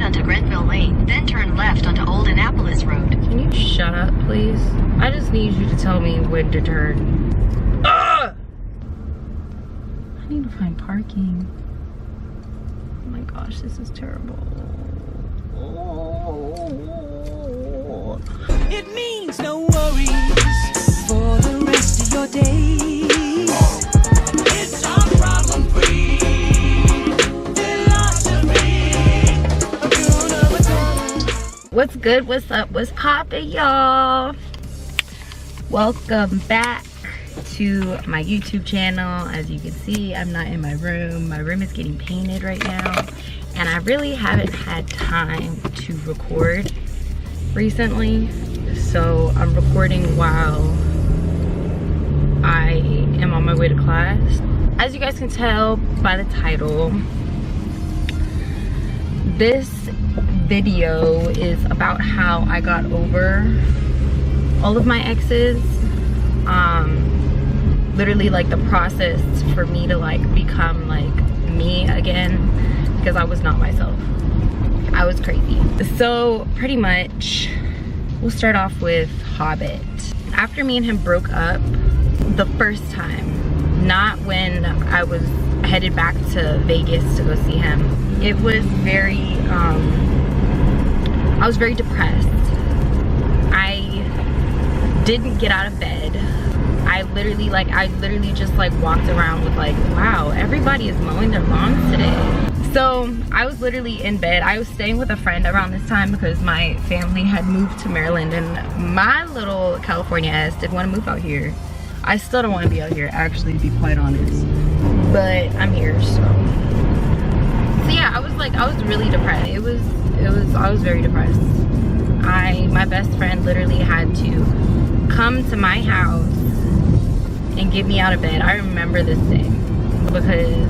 onto Grenville Lane, then turn left onto Old Annapolis Road. Can you shut up, please? I just need you to tell me when to turn. Ugh! I need to find parking. Oh my gosh, this is terrible. Oh. It means no worries for the rest of your days. It's our problem-free philosophy. What's good? What's up? What's poppin', y'all? Welcome back to my YouTube channel. As you can see, I'm not in my room. My room is getting painted right now, and I really haven't had time to record recently, so I'm recording while I am on my way to class. As you guys can tell by the title, this video is about how I got over all of my exes. Literally like the process for me to like become like me again, because I was not myself. I was crazy. So pretty much we'll start off with Hobbit. After me and him broke up the first time, not when I was headed back to Vegas to go see him, it was very I was very depressed. I didn't get out of bed. I literally just like walked around with like, wow, everybody is mowing their lawns today. So I was literally in bed. I was staying with a friend around this time because my family had moved to Maryland, and my little California ass didn't want to move out here. I still don't want to be out here, actually, to be quite honest, but I'm here. So yeah, I was really depressed. I was very depressed. My best friend literally had to come to my house and get me out of bed. I remember this day because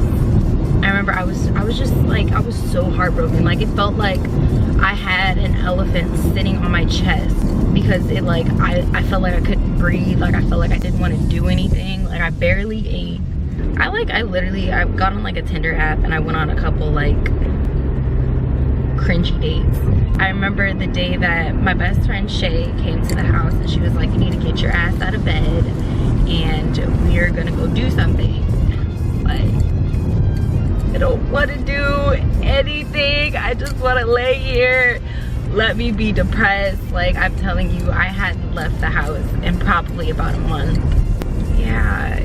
I remember I was just like, I was so heartbroken. Like, it felt like I had an elephant sitting on my chest, because it like, I felt like I couldn't breathe. Like, I felt like I didn't want to do anything. Like, I barely ate. I got on like a Tinder app, and I went on a couple like cringy dates. I remember the day that my best friend Shay came to the house, and she was like, you need to get your ass out of bed and we're gonna go do something. Like, I don't want to do anything. I just want to lay here. Let me be depressed. Like, I'm telling you, I hadn't left the house in probably about a month. Yeah,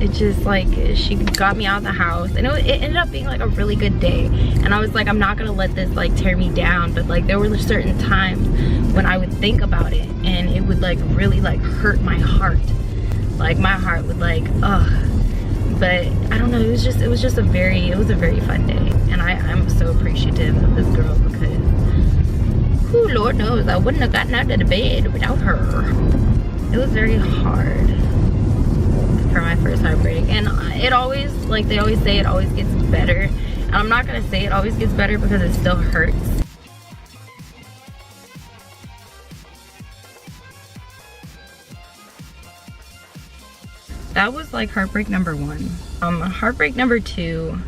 it just like, she got me out of the house, and it ended up being like a really good day. And I was like, I'm not gonna let this like tear me down. But like, there were certain times when I would think about it, and it would like really like hurt my heart. Like, my heart would like, ugh. But I don't know, it was a very fun day. And I'm so appreciative of this girl, because who, Lord knows, I wouldn't have gotten out of the bed without her. It was very hard for my first heartbreak, and it always, like they always say, it always gets better. And I'm not gonna say it always gets better, because it still hurts. That was like heartbreak number one. Heartbreak number two,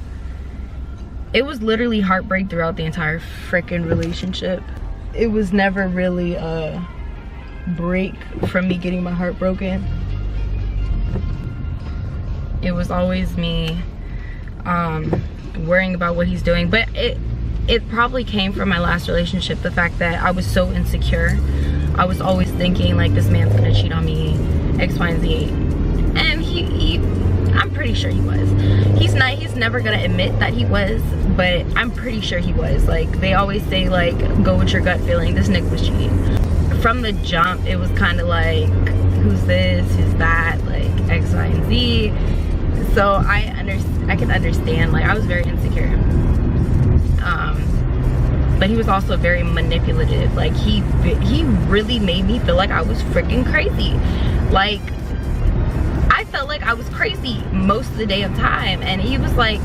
it was literally heartbreak throughout the entire freaking relationship. It was never really a break from me getting my heart broken. It was always me worrying about what he's doing. But it probably came from my last relationship, the fact that I was so insecure. I was always thinking like, this man's gonna cheat on me, X, Y, and Z. And I'm pretty sure he was. He's never gonna admit that he was, but I'm pretty sure he was. Like, they always say like, go with your gut feeling. This nigga was cheating. From the jump, it was kind of like, who's this, who's that, like X, Y, and Z. So I can understand, like, I was very insecure. But he was also very manipulative. Like, he really made me feel like I was freaking crazy. Like, I felt like I was crazy most of the day of time. And he was like,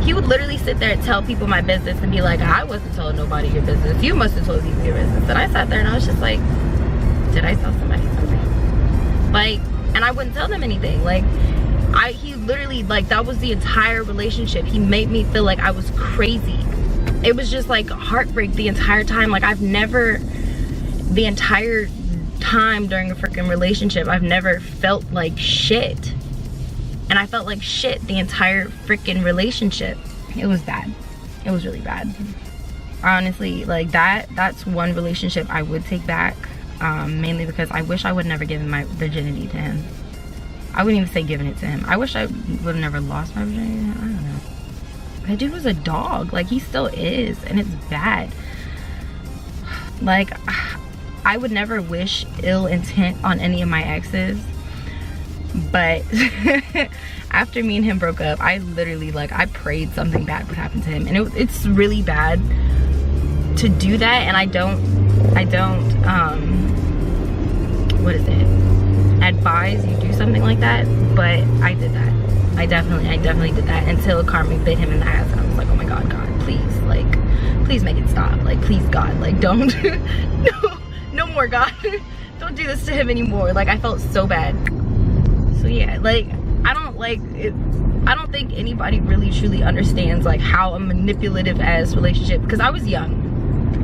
he would literally sit there and tell people my business and be like, I wasn't telling nobody your business. You must have told people your business. And I sat there and I was just like, did I tell somebody something? Like, and I wouldn't tell them anything. Like, he literally, like, that was the entire relationship. He made me feel like I was crazy. it was just like heartbreak the entire time. Like I've never, the entire time during a freaking relationship, I've never felt like shit. And I felt like shit the entire freaking relationship. It was bad. It was really bad. Honestly, like that's one relationship I would take back, mainly because I wish I would never given my virginity to him. I wouldn't even say giving it to him. I wish I would have never lost my virginity. I don't know. That dude was a dog. Like, he still is, and it's bad. Like, I would never wish ill intent on any of my exes, but after me and him broke up, I literally, like, I prayed something bad would happen to him. And it's really bad to do that, and I don't what is it, advise you do something like that, but I did that. I definitely did that until karma bit him in the ass, and I was like, oh my god, please, like, please make it stop. Like, please, God, like, don't no more, God. Don't do this to him anymore. Like, I felt so bad. So yeah, like, I don't think anybody really truly understands like how a manipulative ass relationship, because I was young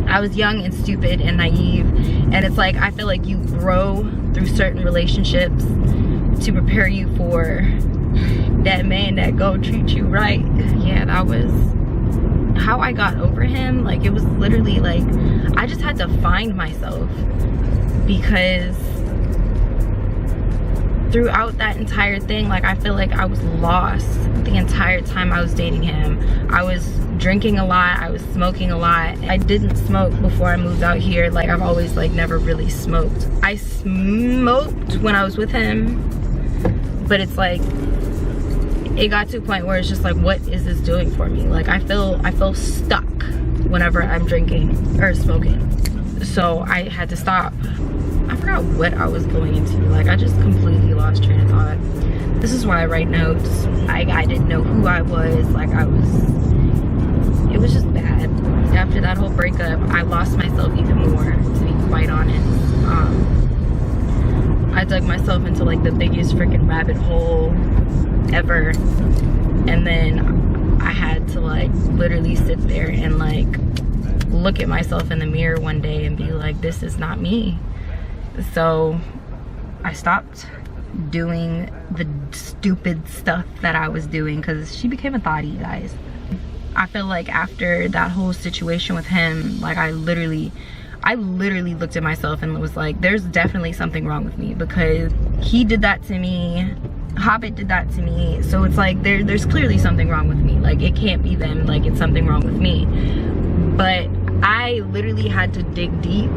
and stupid and naive, and it's like I feel like you grow through certain relationships to prepare you for that man that go treat you right. Yeah, that was how I got over him. Like, it was literally like I just had to find myself, because throughout that entire thing, like, I feel like I was lost the entire time I was dating him. I was drinking a lot, I was smoking a lot. I didn't smoke before I moved out here. Like, I've always like never really smoked. I smoked when I was with him, but it's like it got to a point where it's just like, what is this doing for me? Like, I feel stuck whenever I'm drinking or smoking. So I had to stop. I forgot what I was going into. Like, I just completely lost train of thought. This is why I write notes. I didn't know who I was. Like, it was just bad. After that whole breakup, I lost myself even more, to be quite honest. I dug myself into like the biggest freaking rabbit hole ever. And then I had to like literally sit there and like look at myself in the mirror one day and be like, this is not me. So I stopped doing the stupid stuff that I was doing, because she became a thotty, guys. I feel like after that whole situation with him, like I literally looked at myself and was like, there's definitely something wrong with me, because he did that to me, Hobbit did that to me, so it's like there's clearly something wrong with me. Like, it can't be them, like it's something wrong with me. But I literally had to dig deep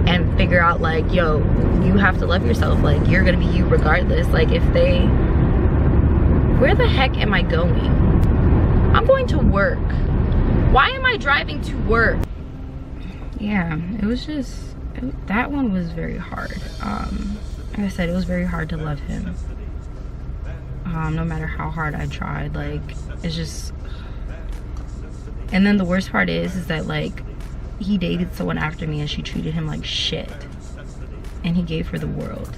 and figure out like, yo, you have to love yourself. Like, you're gonna be you regardless. Like, where the heck am I going? I'm going to work. Why am I driving to work? Yeah, it was just, that one was very hard. Like I said, it was very hard to love him. No matter how hard I tried, like, it's just, and then the worst part is that like, he dated someone after me and she treated him like shit. And he gave her the world.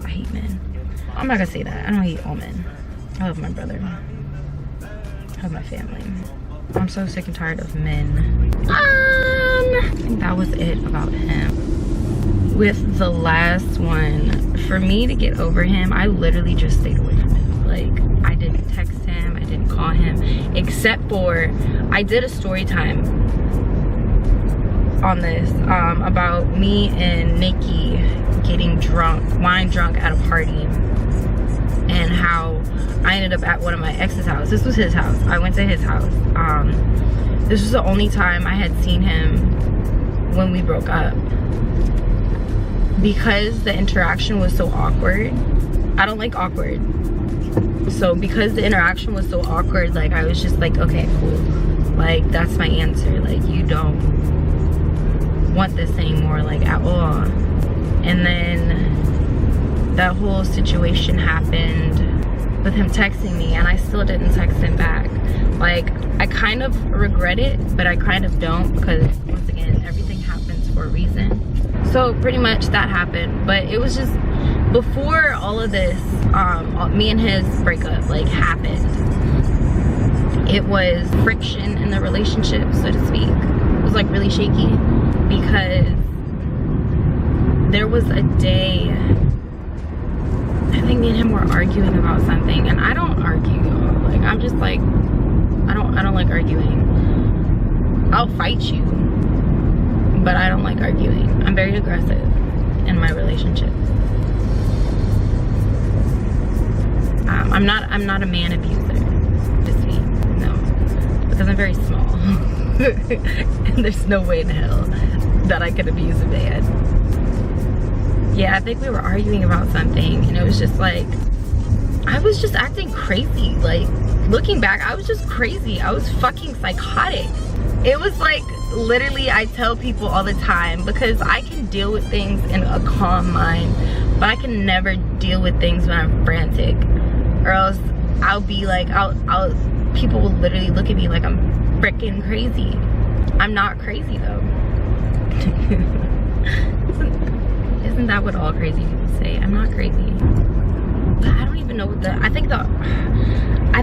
I hate men. I'm not gonna say that. I don't hate all men. I love my brother. I love my family. I'm so sick and tired of men. I think that was it about him. With the last one, for me to get over him, I literally just stayed away from him. Like, I didn't text him, I didn't call him, except for I did a story time on this about me and Nikki getting drunk, wine drunk at a party, and how I ended up at one of my ex's house. This was his house. I went to his house. This was the only time I had seen him when we broke up. Because the interaction was so awkward. I don't like awkward. So because the interaction was so awkward, like, I was just like, okay, cool. Like, that's my answer. Like, you don't want this anymore, like, at all. And then that whole situation happened with him texting me, and I still didn't text him back. Like, I kind of regret it, but I kind of don't, because once again, everything happens for a reason. So pretty much that happened. But it was just before all of this, me and his breakup like happened, it was friction in the relationship, so to speak. It was like really shaky because there was a day, I think me and him were arguing about something, and I don't argue, like I'm just like, I don't like arguing. I'll fight you, but I don't like arguing. I'm very aggressive in my relationship. I'm not a man abuser, just me, no, because I'm very small, and there's no way in hell that I could abuse a man. Yeah, I think we were arguing about something, and it was just like, I was just acting crazy. Like, looking back, I was just crazy. I was fucking psychotic. It was like, literally, I tell people all the time, because I can deal with things in a calm mind, but I can never deal with things when I'm frantic, or else I'll be like, people will literally look at me like I'm freaking crazy. I'm not crazy though. Isn't that what all crazy people say? I'm not crazy. But I don't even know what I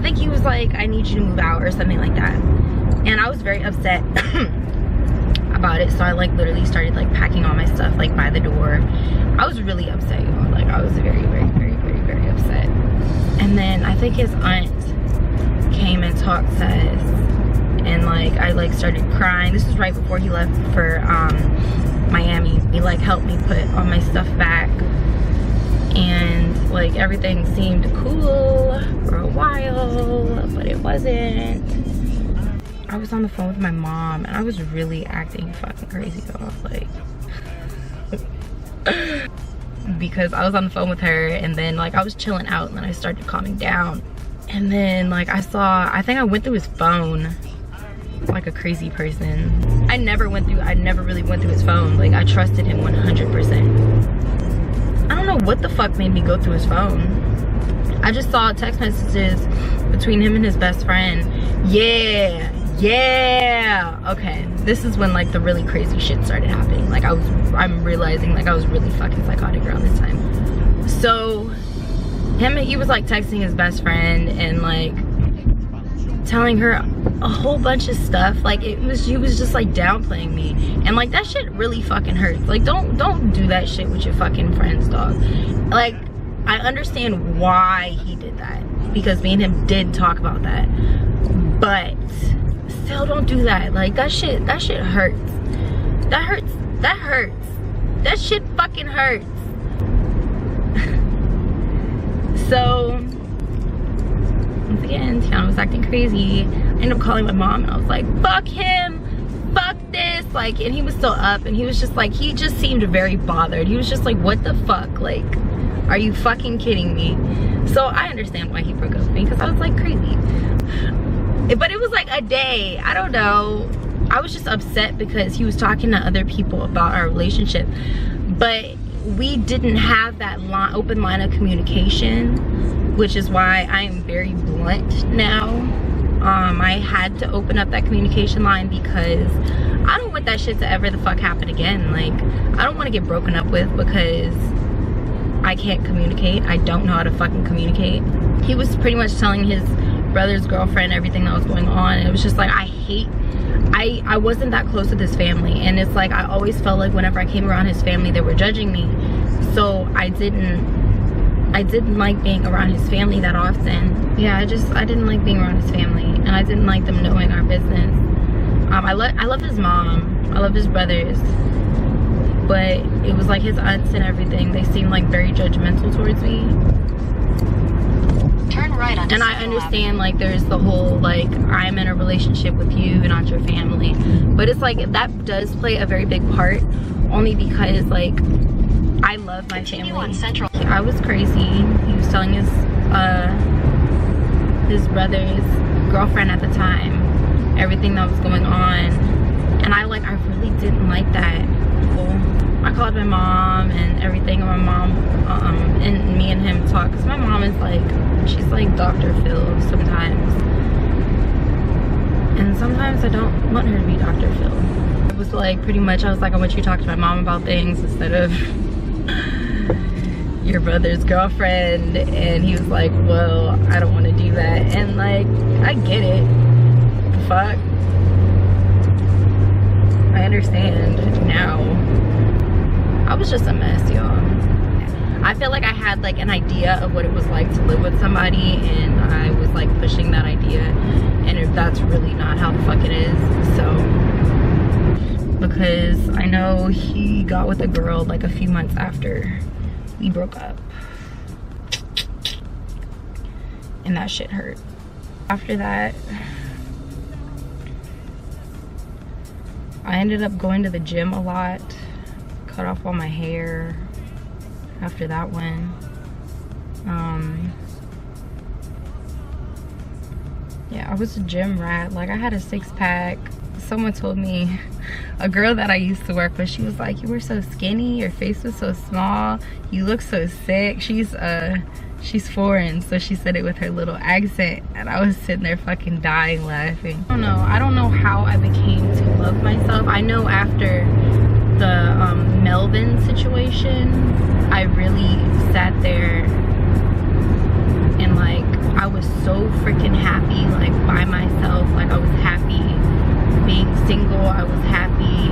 think he was like, I need you to move out or something like that. And I was very upset about it. So I like literally started like packing all my stuff like by the door. I was really upset, y'all. Like I was very, very, very, very, very upset. And then I think his aunt came and talked to us, and like I like started crying. This was right before he left for Miami. He like helped me put all my stuff back, and like everything seemed cool for a while, but it wasn't. I was on the phone with my mom, and I was really acting fucking crazy though, like because I was on the phone with her, and then like I was chilling out, and then I started calming down, and then like I think I went through his phone like a crazy person. I never really went through his phone. Like I trusted him 100%. I don't know what the fuck made me go through his phone. I just saw text messages between him and his best friend. Yeah, okay, this is when like the really crazy shit started happening. Like I'm realizing like I was really fucking psychotic around this time. So he was like texting his best friend and like telling her a whole bunch of stuff. Like he was just like downplaying me, and like that shit really fucking hurts. Like don't do that shit with your fucking friends, dog. Like I understand why he did that, because me and him did talk about that, but still don't do that. Like that shit hurts. That hurts. That shit fucking hurts. So once again, T.ey.a.na was acting crazy. I ended up calling my mom, and I was like, fuck him, fuck this, like, and he was still up, and he was just like, he just seemed very bothered. He was just like, what the fuck, like, are you fucking kidding me? So I understand why he broke up with me, because I was like crazy. But it was like a day, I don't know. I was just upset because he was talking to other people about our relationship, but we didn't have that open line of communication, which is why I am very blunt now. I had to open up that communication line because I don't want that shit to ever the fuck happen again. Like, I don't want to get broken up with because I can't communicate. I don't know how to fucking communicate. He was pretty much telling his brother's girlfriend everything that was going on, and it was just like, I wasn't that close with his family, and it's like I always felt like whenever I came around his family, they were judging me. So I didn't like being around his family that often. Yeah, I didn't like being around his family, and I didn't like them knowing our business. I love his mom, I love his brothers, but it was like his aunts and everything, they seemed like very judgmental towards me. Turn right onto And I understand like there's the whole like I'm in a relationship with you and not your family, but it's like that does play a very big part, only because like I love my family. I was crazy. He was telling his brother's girlfriend at the time everything that was going on, and I really didn't like that. I called my mom and everything, and my mom and me and him talked, because my mom is like, she's like Dr. Phil sometimes, and sometimes I don't want her to be Dr. Phil. It was like pretty much I was like, I want you to talk to my mom about things instead of your brother's girlfriend. And he was like, well, I don't want to do that. And like, I get it, fuck? I understand now. I was just a mess, y'all. I feel like I had like an idea of what it was like to live with somebody, and I was like pushing that idea, and if that's really not how the fuck it is. So, because I know he got with a girl like a few months after we broke up, and that shit hurt. After that, I ended up going to the gym a lot, cut off all my hair after that one. Yeah, I was a gym rat. Like, I had a six-pack. Someone told me, a girl that I used to work with, she was like, you were so skinny, your face was so small, you look so sick. She's foreign, so she said it with her little accent, and I was sitting there fucking dying laughing. I don't know how I became to love myself. I know after the Melvin situation, I really sat there and like I was so freaking happy, like by myself. Like I was happy being single. I was happy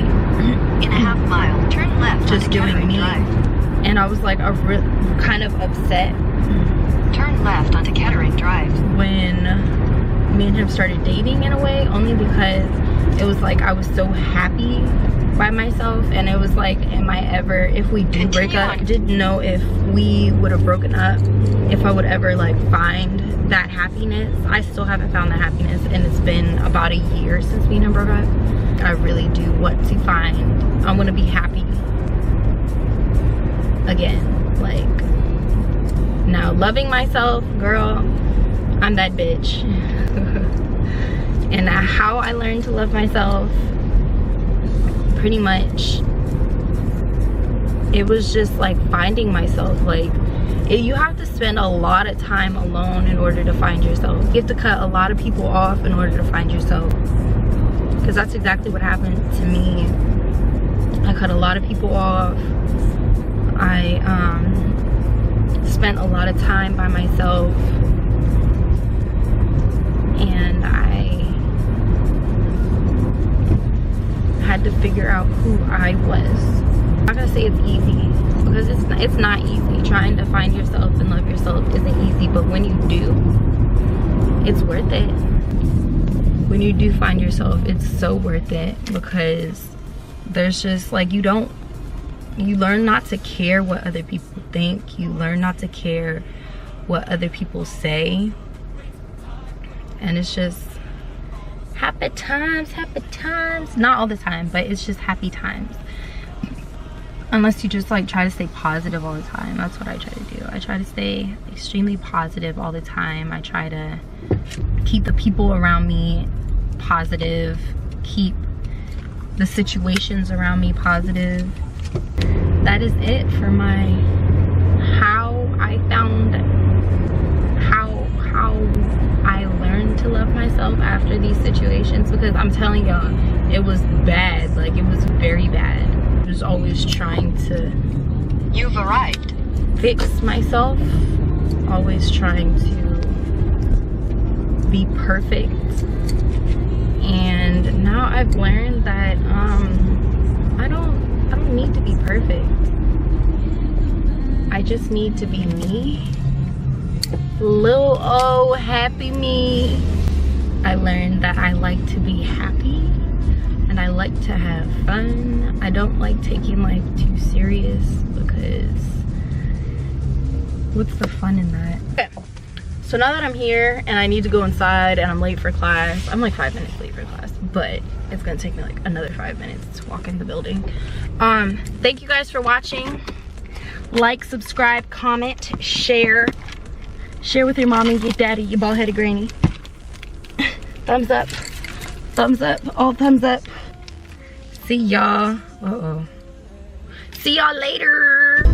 In a half mile, turn left just onto doing Kettering me. Drive. And I was like kind of upset Turn left onto Kettering Drive. when me and him started dating, in a way, only because it was like I was so happy by myself, and it was like, am I ever, if we do break up, didn't know if we would have broken up, if I would ever like find that happiness. I still haven't found that happiness, and it's been about a year since me and him broke up. I really do want to find, I want to be happy again. Like, now loving myself, girl, I'm that bitch. And how I learned to love myself, pretty much, it was just like finding myself. Like, you have to spend a lot of time alone in order to find yourself. You have to cut a lot of people off in order to find yourself, because that's exactly what happened to me. I cut a lot of people off. I spent a lot of time by myself, and I had to figure out who I was. I'm not gonna say it's easy, because it's not easy. Trying to find yourself and love yourself isn't easy, but when you do, it's worth it. When you do find yourself, it's so worth it, because there's just like, you learn not to care what other people think. You learn not to care what other people say, and it's just happy times. Not all the time, but it's just happy times. Unless you just like try to stay positive all the time. That's what I try to do. I try to stay extremely positive all the time. I try to keep the people around me positive, keep the situations around me positive. That is it for my how I found how I learned to love myself after these situations, because I'm telling y'all, it was bad. Like, it was very bad. I was always trying to You've arrived. fix myself, always trying to be perfect. And now I've learned that I don't need to be perfect. I just need to be me. Lil' oh, happy me. I learned that I like to be happy, and I like to have fun. I don't like taking life too serious, because what's the fun in that? Okay. So now that I'm here and I need to go inside and I'm late for class, I'm like 5 minutes late for class, but it's gonna take me like another 5 minutes to walk in the building. Thank you guys for watching. Like, subscribe, comment, share. Share with your mommy, your daddy, your bald-headed granny. Thumbs up, all thumbs up. See y'all. See y'all later.